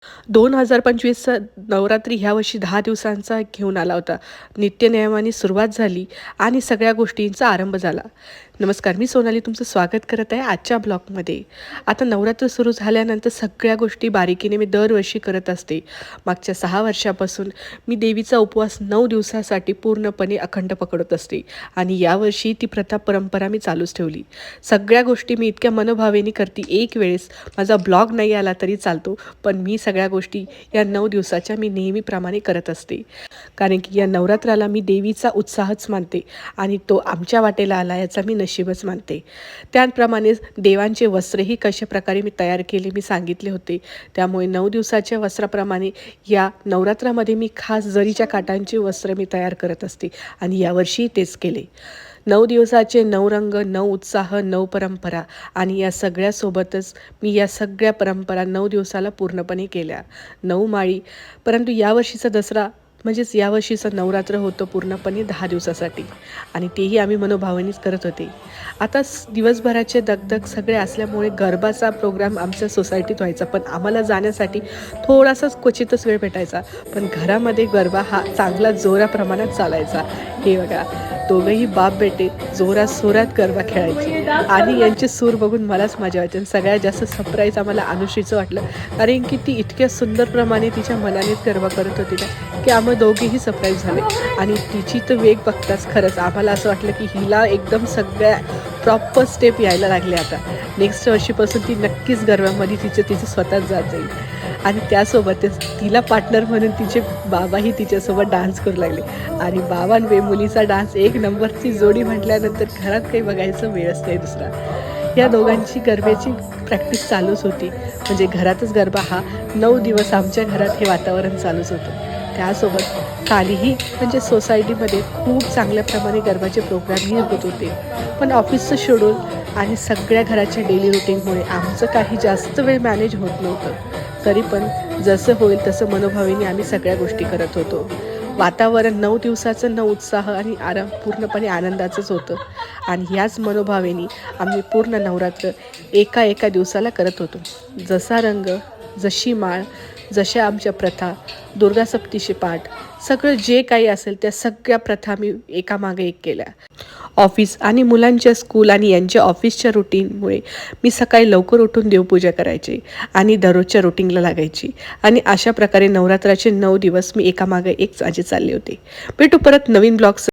2025चा नवरात्री ह्या वर्षी 10 दिवसांचा घेऊन आला होता. नित्यनियमाने सुरुवात झाली आणि सगळ्या गोष्टींचा आरंभ झाला. नमस्कार, मी सोनाली तुमचं स्वागत करत आहे आजच्या ब्लॉगमध्ये. आता नवरात्र सुरू झाल्यानंतर सगळ्या गोष्टी बारीकीने मी दरवर्षी करत असते. मागच्या 6 वर्षापासून मी देवीचा उपवास 9 दिवसासाठी पूर्णपणे अखंड पकडत असते आणि यावर्षी ती परंपरा मी चालूच ठेवली. सगळ्या गोष्टी मी इतक्या मनोभावेने करते. एक वेळेस माझा ब्लॉग नाही आला तरी चालतो, पण मी सगळ्या गोष्टी या 9 दिवसाच्या मी नेहमीप्रमाणे करत असते. कारण की या नवरात्राला मी देवीचा उत्साहच मानते आणि तो आमच्या वाटेला आला याचा मी नशीबच मानते. त्याप्रमाणेच देवांचे वस्त्रही कशा प्रकारे मी तयार केले मी सांगितले होते. त्यामुळे 9 दिवसाच्या वस्त्राप्रमाणे या नवरात्रामध्ये मी खास जरीच्या काठांचे वस्त्र मी तयार करत असते आणि यावर्षी तेच केले. 9 दिवसाचे 9 रंग, 9 उत्साह, 9 परंपरा आणि या सगळ्यासोबतच मी या सगळ्या परंपरा 9 दिवसाला पूर्णपणे केल्या. 9 माळी. परंतु यावर्षीचा दसरा म्हणजेच यावर्षीचं नवरात्र होतं पूर्णपणे 10 दिवसासाठी आणि तेही आम्ही मनोभावानेच करत होते. आता दिवसभराचे दगदग सगळे असल्यामुळे गरबाचा प्रोग्राम आमच्या सोसायटीत व्हायचा, पण आम्हाला जाण्यासाठी थोडासाच क्वचितच वेळ भेटायचा. पण घरामध्ये गरबा हा चांगला जोराप्रमाणात चालायचा. हे बघा, दोघंही बाप बेटे जोरात सोरात गरबा खेळायचे आणि यांचे सूर बघून मलाच मजा वाटते. सगळ्यात जास्त सरप्राईज आम्हाला अनुश्रीचं वाटलं, कारण की ती इतक्या सुंदरप्रमाणे तिच्या मनानेच गरबा करत होती ना, की आम्ही दोघेही सरप्राईज झाले. आणि तिची तर वेग बघताच खरंच आम्हाला असं वाटलं की हिला एकदम सगळ्या प्रॉपर स्टेप यायला लागले. आता नेक्स्ट वर्षीपासून ती नक्कीच गरबामध्ये तिचं स्वतःच जात जाईल. आणि त्यासोबतच तिला पार्टनर म्हणून तिचे बाबाही तिच्यासोबत डान्स करू लागले आणि बाबा आणि मुलीचा डान्स एक नंबरची जोडी म्हटल्यानंतर घरात काही बघायचं वेळच नाही दुसरा. या दोघांची गरब्याची प्रॅक्टिस चालूच होती. म्हणजे घरातच गरबा हा 9 दिवस आमच्या घरात हे वातावरण चालूच होतं. त्यासोबत कालीही म्हणजे सोसायटीमध्ये खूप चांगल्या प्रमाणे गरबाचे प्रोग्रामही होत होते. पण ऑफिसचं शेड्यूल आणि सगळ्या घराच्या डेली रुटीनमुळे आमचं काही जास्त वेळ मॅनेज होत नव्हतं. तरी पण जसं होईल तसं मनोभावेने आम्ही सगळ्या गोष्टी करत होतो. वातावरण 9 दिवसाचं 9 उत्साह आणि आराम पूर्णपणे आनंदाचंच होतं आणि ह्याच मनोभावेने आम्ही पूर्ण नवरात्र एका दिवसाला करत होतो. जसा रंग, जशी माळ, जशा आमच्या प्रथा, दुर्गा सप्तशती पाठ, सगळं जे काही असेल त्या सगळ्या प्रथा मी एकामागे एक केल्या. ऑफिस आणि मुलांच्या स्कूल आणि यांच्या ऑफिसच्या रुटीनमुळे मी सकाळी लवकर उठून देवपूजा करायची आणि दररोजच्या रुटीनला लागायची आणि अशा प्रकारे नवरात्राचे 9 दिवस मी एकामागे एक माझे चालले होते. भेटू परत नवीन ब्लॉग्स.